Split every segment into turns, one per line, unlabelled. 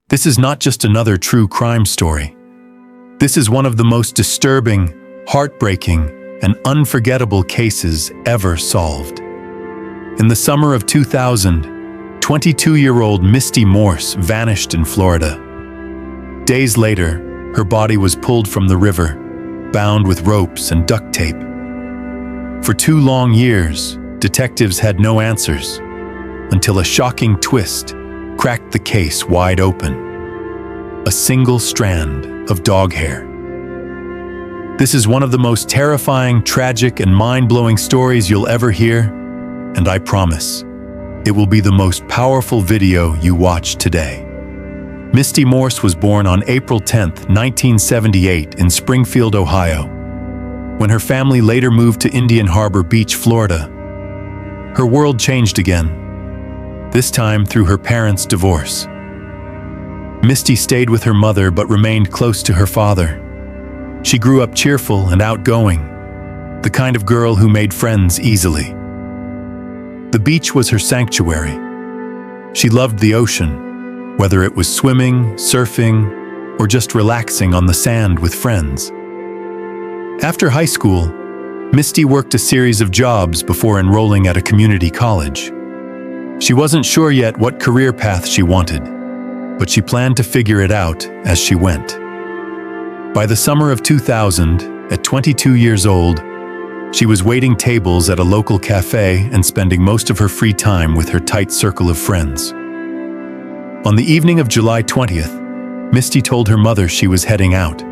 This is not just another true crime story. This is one of the most disturbing, heartbreaking, and unforgettable cases ever solved. In the summer of 2000, 22-year-old Misty Morse vanished in Florida. Days later, her body was pulled from the river, bound with ropes and duct tape. For 2 long years, detectives had no answers, until a shocking twist cracked the case wide open. A single strand of dog hair. This is one of the most terrifying, tragic, and mind-blowing stories you'll ever hear, and I promise, it will be the most powerful video you watch today. Misty Morse was born on April 10, 1978 in Springfield, Ohio. When her family later moved to Indian Harbor Beach, Florida, her world changed again, this time through her parents' divorce. Misty stayed with her mother but remained close to her father. She grew up cheerful and outgoing, the kind of girl who made friends easily. The beach was her sanctuary. She loved the ocean, whether it was swimming, surfing, or just relaxing on the sand with friends. After high school, Misty worked a series of jobs before enrolling at a community college. She wasn't sure yet what career path she wanted, but she planned to figure it out as she went. By the summer of 2000, at 22 years old, she was waiting tables at a local cafe and spending most of her free time with her tight circle of friends. On the evening of July 20th, Misty told her mother she was heading out.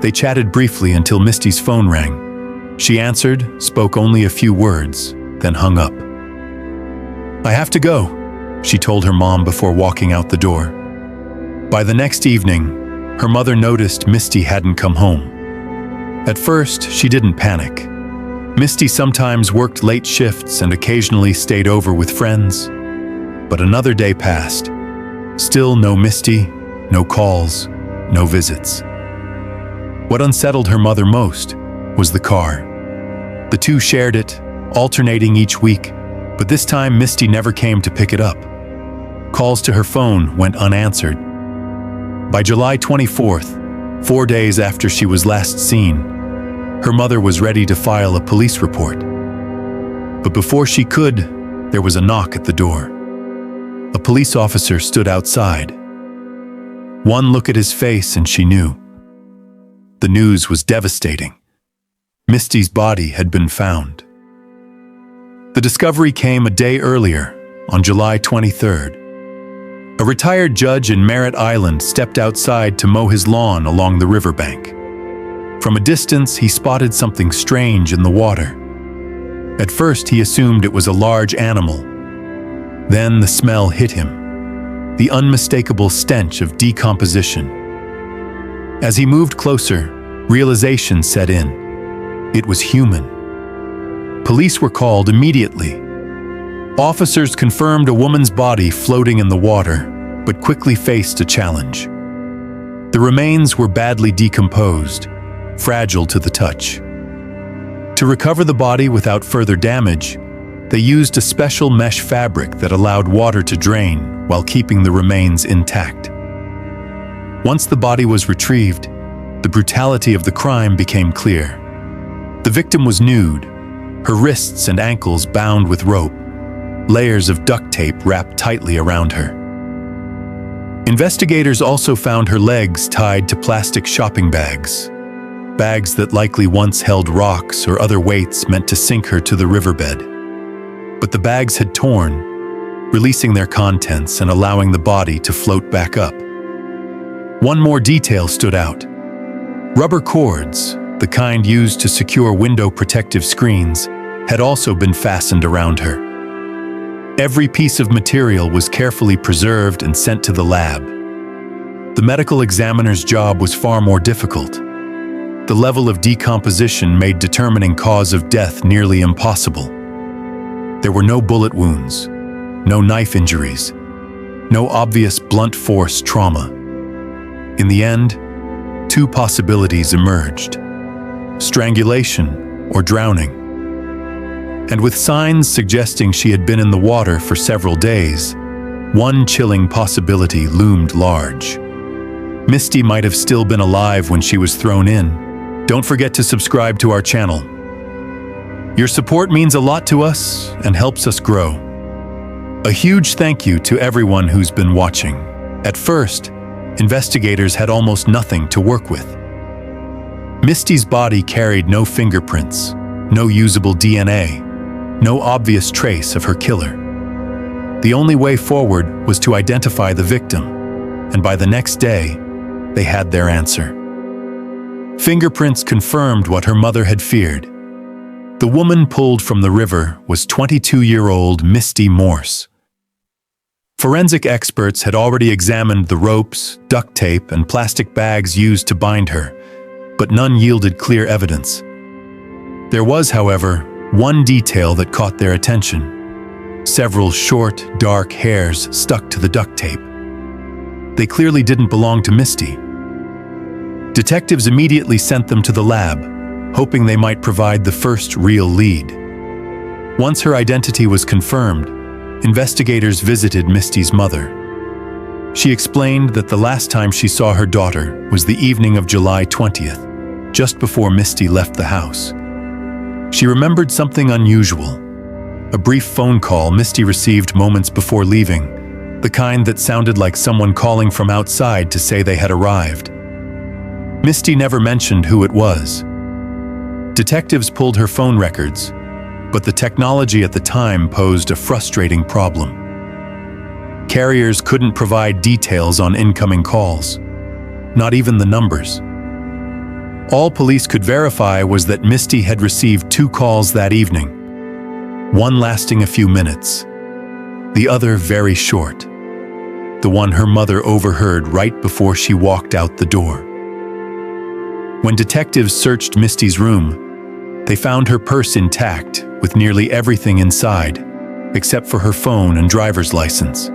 They chatted briefly until Misty's phone rang. She answered, spoke only a few words, then hung up. "I have to go," she told her mom before walking out the door. By the next evening, her mother noticed Misty hadn't come home. At first, she didn't panic. Misty sometimes worked late shifts and occasionally stayed over with friends. But another day passed. Still no Misty, no calls, no visits. What unsettled her mother most was the car. The two shared it, alternating each week, but this time Misty never came to pick it up. Calls to her phone went unanswered. By July 24th, 4 days after she was last seen, her mother was ready to file a police report. But before she could, there was a knock at the door. A police officer stood outside. One look at his face and she knew. The news was devastating. Misty's body had been found. The discovery came a day earlier, on July 23rd. A retired judge in Merritt Island stepped outside to mow his lawn along the riverbank. From a distance, he spotted something strange in the water. At first, he assumed it was a large animal. Then the smell hit him, the unmistakable stench of decomposition. As he moved closer, realization set in. It was human. Police were called immediately. Officers confirmed a woman's body floating in the water, but quickly faced a challenge. The remains were badly decomposed, fragile to the touch. To recover the body without further damage, they used a special mesh fabric that allowed water to drain while keeping the remains intact. Once the body was retrieved, the brutality of the crime became clear. The victim was nude, her wrists and ankles bound with rope, layers of duct tape wrapped tightly around her. Investigators also found her legs tied to plastic shopping bags, bags that likely once held rocks or other weights meant to sink her to the riverbed. But the bags had torn, releasing their contents and allowing the body to float back up. One more detail stood out. Rubber cords, the kind used to secure window protective screens, had also been fastened around her. Every piece of material was carefully preserved and sent to the lab. The medical examiner's job was far more difficult. The level of decomposition made determining cause of death nearly impossible. There were no bullet wounds, no knife injuries, no obvious blunt force trauma. In the end, 2 possibilities emerged: strangulation or drowning. And with signs suggesting she had been in the water for several days, one chilling possibility loomed large. Misty might have still been alive when she was thrown in. Don't forget to subscribe to our channel. Your support means a lot to us and helps us grow. A huge thank you to everyone who's been watching. At first, investigators had almost nothing to work with. Misty's body carried no fingerprints, no usable DNA, no obvious trace of her killer. The only way forward was to identify the victim, and by the next day, they had their answer. Fingerprints confirmed what her mother had feared. The woman pulled from the river was 22-year-old Misty Morse. Forensic experts had already examined the ropes, duct tape, and plastic bags used to bind her, but none yielded clear evidence. There was, however, one detail that caught their attention. Several short, dark hairs stuck to the duct tape. They clearly didn't belong to Misty. Detectives immediately sent them to the lab, hoping they might provide the first real lead. Once her identity was confirmed, investigators visited Misty's mother. She explained that the last time she saw her daughter was the evening of July 20th, just before Misty left the house. She remembered something unusual. A brief phone call Misty received moments before leaving, the kind that sounded like someone calling from outside to say they had arrived. Misty never mentioned who it was. Detectives pulled her phone records, but the technology at the time posed a frustrating problem. Carriers couldn't provide details on incoming calls, not even the numbers. All police could verify was that Misty had received 2 calls that evening, one lasting a few minutes, the other very short, the one her mother overheard right before she walked out the door. When detectives searched Misty's room, they found her purse intact with nearly everything inside, except for her phone and driver's license.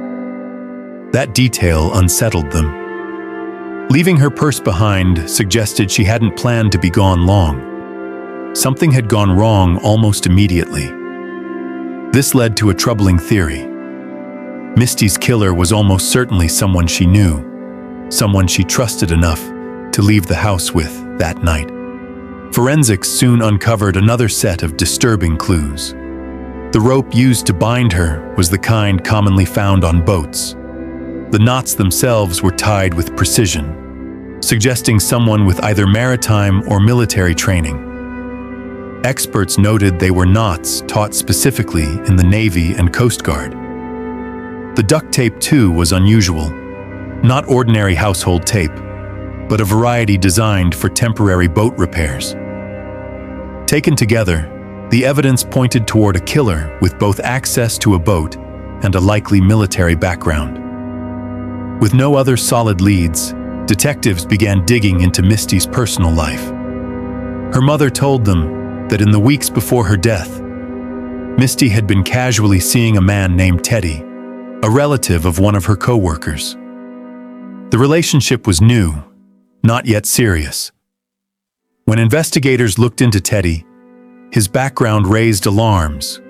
That detail unsettled them. Leaving her purse behind suggested she hadn't planned to be gone long. Something had gone wrong almost immediately. This led to a troubling theory. Misty's killer was almost certainly someone she knew, someone she trusted enough to leave the house with that night. Forensics soon uncovered another set of disturbing clues. The rope used to bind her was the kind commonly found on boats. The knots themselves were tied with precision, suggesting someone with either maritime or military training. Experts noted they were knots taught specifically in the Navy and Coast Guard. The duct tape, too, was unusual. Not ordinary household tape, but a variety designed for temporary boat repairs. Taken together, the evidence pointed toward a killer with both access to a boat and a likely military background. With no other solid leads, detectives began digging into Misty's personal life. Her mother told them that in the weeks before her death, Misty had been casually seeing a man named Teddy, a relative of one of her co-workers. The relationship was new, not yet serious. When investigators looked into Teddy, his background raised alarms.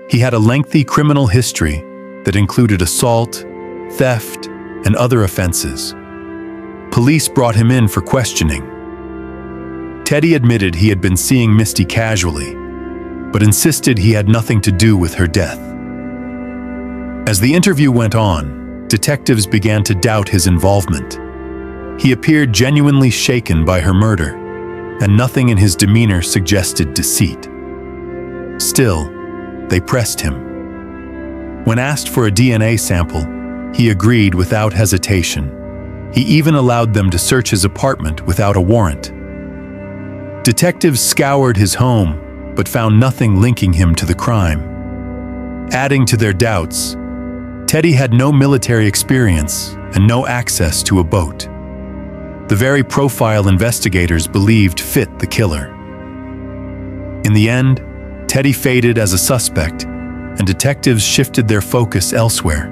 He had a lengthy criminal history that included assault, theft, and other offenses. Police brought him in for questioning. Teddy admitted he had been seeing Misty casually, but insisted he had nothing to do with her death. As the interview went on, detectives began to doubt his involvement. He appeared genuinely shaken by her murder, and nothing in his demeanor suggested deceit. Still, they pressed him. When asked for a DNA sample, he agreed without hesitation. He even allowed them to search his apartment without a warrant. Detectives scoured his home, but found nothing linking him to the crime. Adding to their doubts, Teddy had no military experience and no access to a boat. The very profile investigators believed fit the killer. In the end, Teddy faded as a suspect, and detectives shifted their focus elsewhere,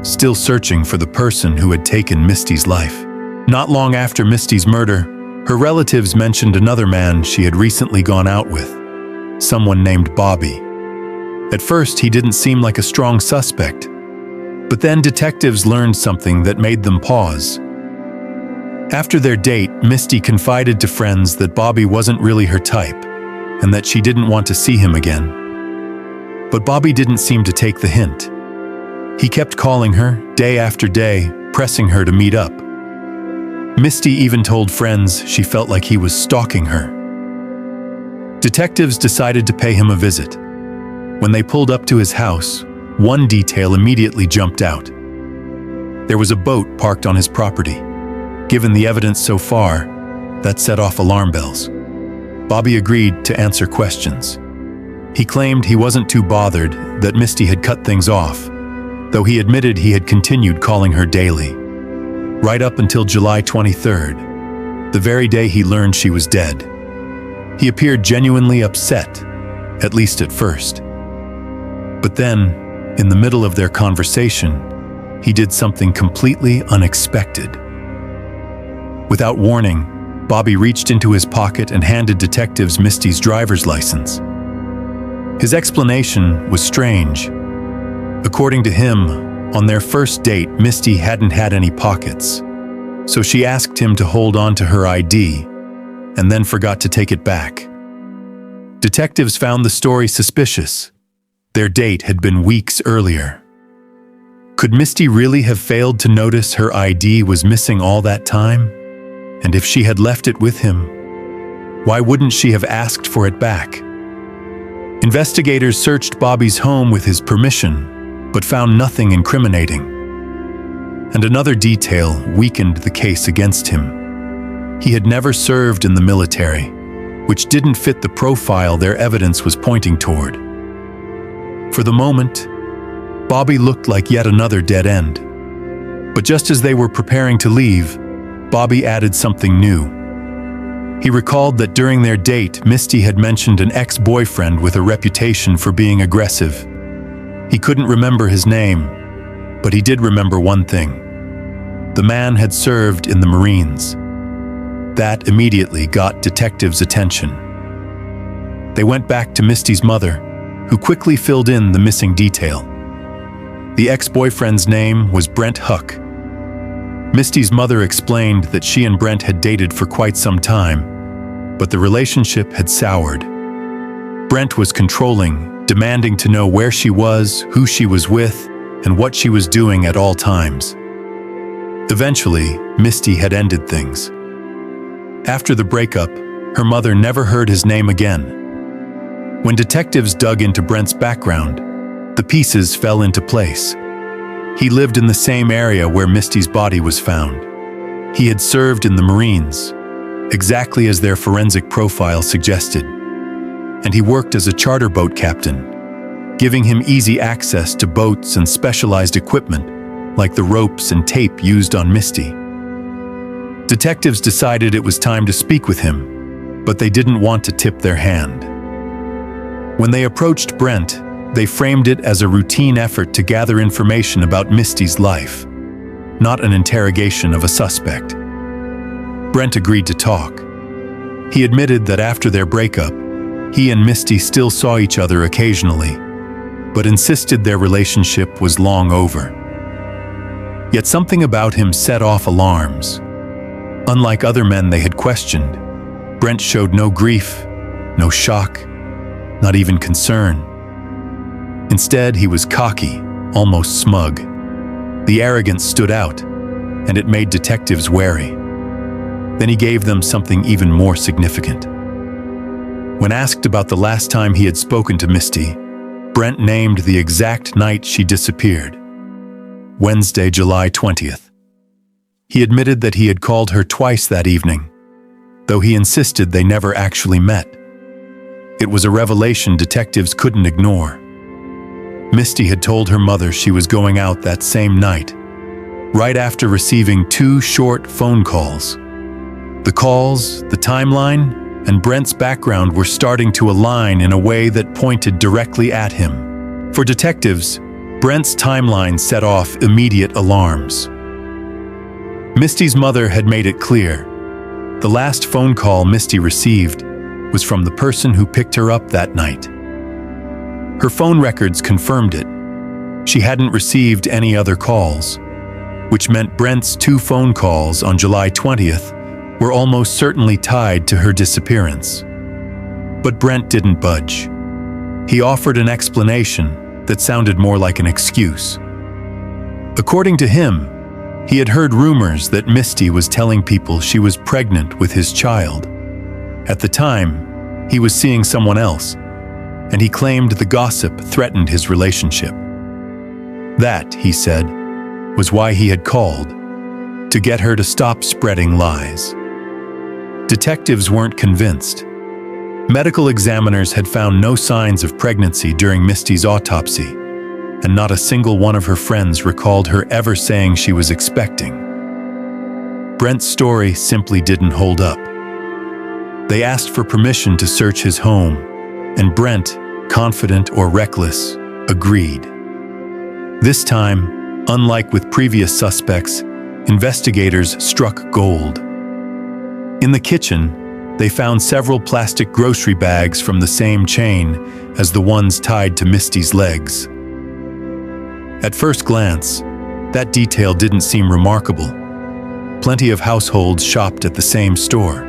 still searching for the person who had taken Misty's life. Not long after Misty's murder, her relatives mentioned another man she had recently gone out with, someone named Bobby. At first, he didn't seem like a strong suspect, But then detectives learned something that made them pause. After their date, Misty confided to friends that Bobby wasn't really her type, and that she didn't want to see him again. But Bobby didn't seem to take the hint. He kept calling her, day after day, pressing her to meet up. Misty even told friends she felt like he was stalking her. Detectives decided to pay him a visit. When they pulled up to his house, one detail immediately jumped out. There was a boat parked on his property. Given the evidence so far, that set off alarm bells. Bobby agreed to answer questions. He claimed he wasn't too bothered that Misty had cut things off, though he admitted he had continued calling her daily. Right up until July 23rd, the very day he learned she was dead. He appeared genuinely upset, at least at first. But then, in the middle of their conversation, he did something completely unexpected. Without warning, Bobby reached into his pocket and handed detectives Misty's driver's license. His explanation was strange. According to him, on their first date, Misty hadn't had any pockets, so she asked him to hold on to her ID and then forgot to take it back. Detectives found the story suspicious. Their date had been weeks earlier. Could Misty really have failed to notice her ID was missing all that time? And if she had left it with him, why wouldn't she have asked for it back? Investigators searched Bobby's home with his permission, but found nothing incriminating. And another detail weakened the case against him. He had never served in the military, which didn't fit the profile their evidence was pointing toward. For the moment, Bobby looked like yet another dead end. But just as they were preparing to leave, Bobby added something new. He recalled that during their date, Misty had mentioned an ex-boyfriend with a reputation for being aggressive. He couldn't remember his name, but he did remember one thing. The man had served in the Marines. That immediately got detectives' attention. They went back to Misty's mother, who quickly filled in the missing detail. The ex-boyfriend's name was Brent Huck. Misty's mother explained that she and Brent had dated for quite some time, but the relationship had soured. Brent was controlling, demanding to know where she was, who she was with, and what she was doing at all times. Eventually, Misty had ended things. After the breakup, her mother never heard his name again. When detectives dug into Brent's background, the pieces fell into place. He lived in the same area where Misty's body was found. He had served in the Marines, exactly as their forensic profile suggested. And he worked as a charter boat captain, giving him easy access to boats and specialized equipment, like the ropes and tape used on Misty. Detectives decided it was time to speak with him, but they didn't want to tip their hand. When they approached Brent, they framed it as a routine effort to gather information about Misty's life, not an interrogation of a suspect. Brent agreed to talk. He admitted that after their breakup, he and Misty still saw each other occasionally, but insisted their relationship was long over. Yet something about him set off alarms. Unlike other men they had questioned, Brent showed no grief, no shock, not even concern. Instead, he was cocky, almost smug. The arrogance stood out, and it made detectives wary. Then he gave them something even more significant. When asked about the last time he had spoken to Misty, Brent named the exact night she disappeared, Wednesday, July 20th. He admitted that he had called her twice that evening, though he insisted they never actually met. It was a revelation detectives couldn't ignore. Misty had told her mother she was going out that same night, right after receiving 2 short phone calls. The calls, the timeline, and Brent's background were starting to align in a way that pointed directly at him. For detectives, Brent's timeline set off immediate alarms. Misty's mother had made it clear. The last phone call Misty received was from the person who picked her up that night. Her phone records confirmed it. She hadn't received any other calls, which meant Brent's 2 phone calls on July 20th were almost certainly tied to her disappearance. But Brent didn't budge. He offered an explanation that sounded more like an excuse. According to him, he had heard rumors that Misty was telling people she was pregnant with his child. At the time, he was seeing someone else, and he claimed the gossip threatened his relationship. That, he said, was why he had called, to get her to stop spreading lies. Detectives weren't convinced. Medical examiners had found no signs of pregnancy during Misty's autopsy, and not a single one of her friends recalled her ever saying she was expecting. Brent's story simply didn't hold up. They asked for permission to search his home, and Brent, confident or reckless, agreed. This time, unlike with previous suspects, investigators struck gold. In the kitchen, they found several plastic grocery bags from the same chain as the ones tied to Misty's legs. At first glance, that detail didn't seem remarkable. Plenty of households shopped at the same store.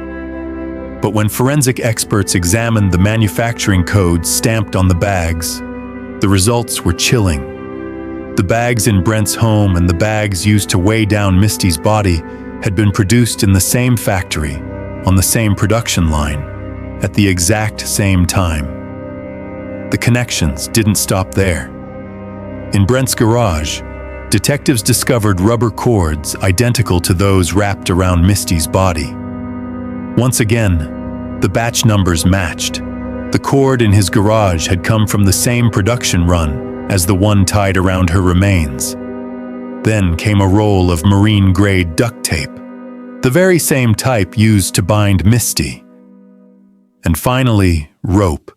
But when forensic experts examined the manufacturing codes stamped on the bags, the results were chilling. The bags in Brent's home and the bags used to weigh down Misty's body had been produced in the same factory, on the same production line, at the exact same time. The connections didn't stop there. In Brent's garage, detectives discovered rubber cords identical to those wrapped around Misty's body. Once again, the batch numbers matched. The cord in his garage had come from the same production run as the one tied around her remains. Then came a roll of marine-grade duct tape, the very same type used to bind Misty. And finally, rope,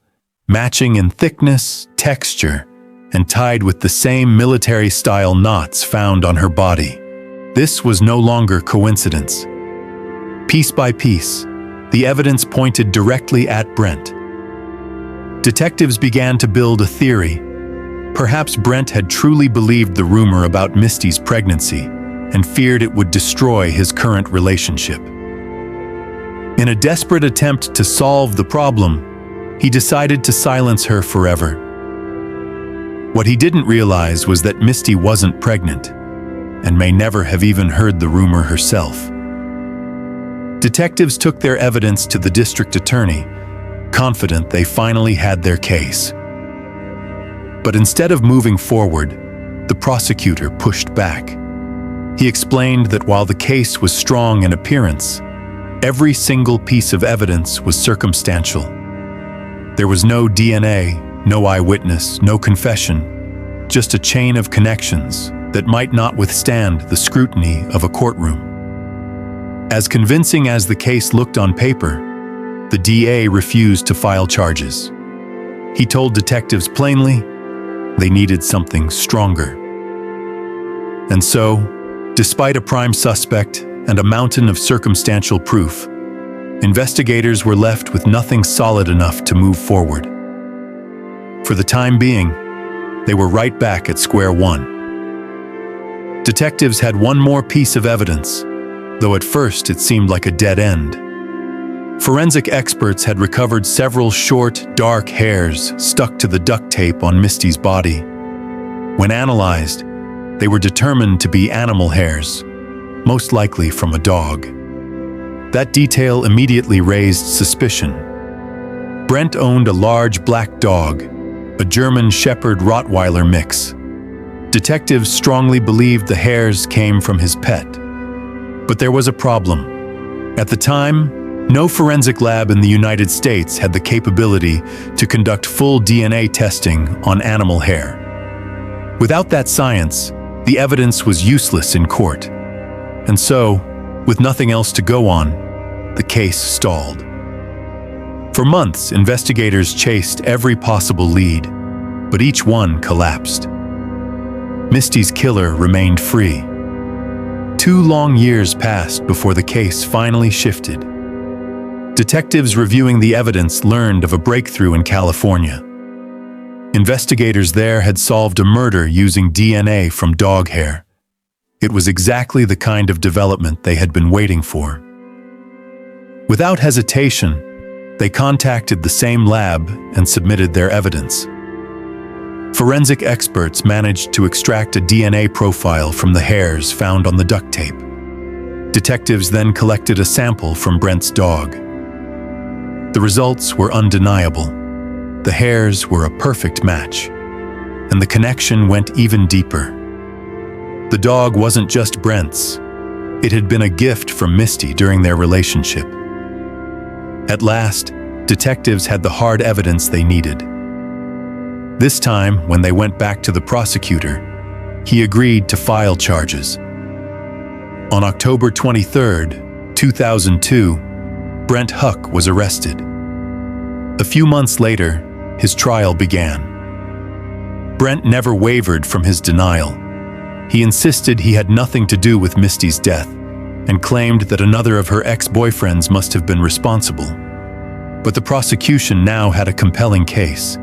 matching in thickness, texture, and tied with the same military-style knots found on her body. This was no longer coincidence. Piece by piece, the evidence pointed directly at Brent. Detectives began to build a theory. Perhaps Brent had truly believed the rumor about Misty's pregnancy and feared it would destroy his current relationship. In a desperate attempt to solve the problem, he decided to silence her forever. What he didn't realize was that Misty wasn't pregnant and may never have even heard the rumor herself. Detectives took their evidence to the district attorney, confident they finally had their case. But instead of moving forward, the prosecutor pushed back. He explained that while the case was strong in appearance, every single piece of evidence was circumstantial. There was no DNA, no eyewitness, no confession, just a chain of connections that might not withstand the scrutiny of a courtroom. As convincing as the case looked on paper, the DA refused to file charges. He told detectives plainly they needed something stronger. And so, despite a prime suspect and a mountain of circumstantial proof, investigators were left with nothing solid enough to move forward. For the time being, they were right back at square one. Detectives had one more piece of evidence, though at first it seemed like a dead end. Forensic experts had recovered several short, dark hairs stuck to the duct tape on Misty's body. When analyzed, they were determined to be animal hairs, most likely from a dog. That detail immediately raised suspicion. Brent owned a large black dog, a German Shepherd Rottweiler mix. Detectives strongly believed the hairs came from his pet. But there was a problem. At the time, no forensic lab in the United States had the capability to conduct full DNA testing on animal hair. Without that science, the evidence was useless in court. And so, with nothing else to go on, the case stalled. For months, investigators chased every possible lead, but each one collapsed. Misty's killer remained free. 2 long years passed before the case finally shifted. Detectives reviewing the evidence learned of a breakthrough in California. Investigators there had solved a murder using DNA from dog hair. It was exactly the kind of development they had been waiting for. Without hesitation, they contacted the same lab and submitted their evidence. Forensic experts managed to extract a DNA profile from the hairs found on the duct tape. Detectives then collected a sample from Brent's dog. The results were undeniable. The hairs were a perfect match, and the connection went even deeper. The dog wasn't just Brent's. It had been a gift from Misty during their relationship. At last, detectives had the hard evidence they needed. This time, when they went back to the prosecutor, he agreed to file charges. On October 23, 2002, Brent Huck was arrested. A few months later, his trial began. Brent never wavered from his denial. He insisted he had nothing to do with Misty's death and claimed that another of her ex-boyfriends must have been responsible. But the prosecution now had a compelling case.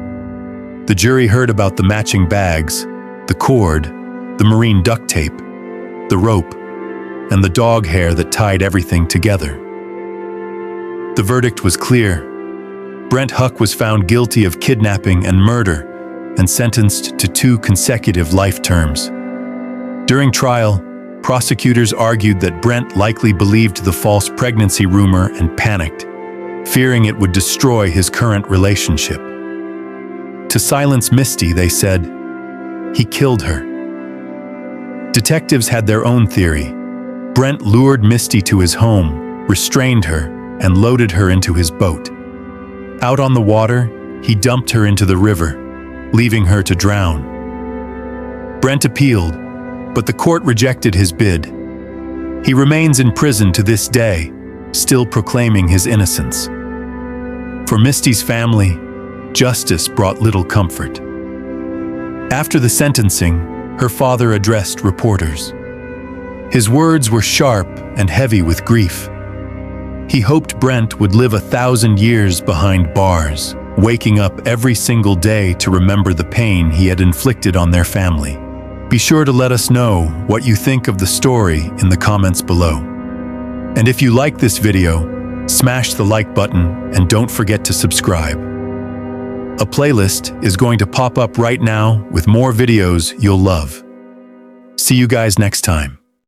The jury heard about the matching bags, the cord, the marine duct tape, the rope, and the dog hair that tied everything together. The verdict was clear. Brent Huck was found guilty of kidnapping and murder and sentenced to 2 consecutive life terms. During trial, prosecutors argued that Brent likely believed the false pregnancy rumor and panicked, fearing it would destroy his current relationship. To silence Misty, they said, he killed her. Detectives had their own theory. Brent lured Misty to his home, restrained her, and loaded her into his boat. Out on the water, he dumped her into the river, leaving her to drown. Brent appealed, but the court rejected his bid. He remains in prison to this day, still proclaiming his innocence. For Misty's family, justice brought little comfort. After the sentencing, her father addressed reporters. His words were sharp and heavy with grief. He hoped Brent would live 1,000 years behind bars, waking up every single day to remember the pain he had inflicted on their family. Be sure to let us know what you think of the story in the comments below. And if you like this video, smash the like button and don't forget to subscribe. A playlist is going to pop up right now with more videos you'll love. See you guys next time.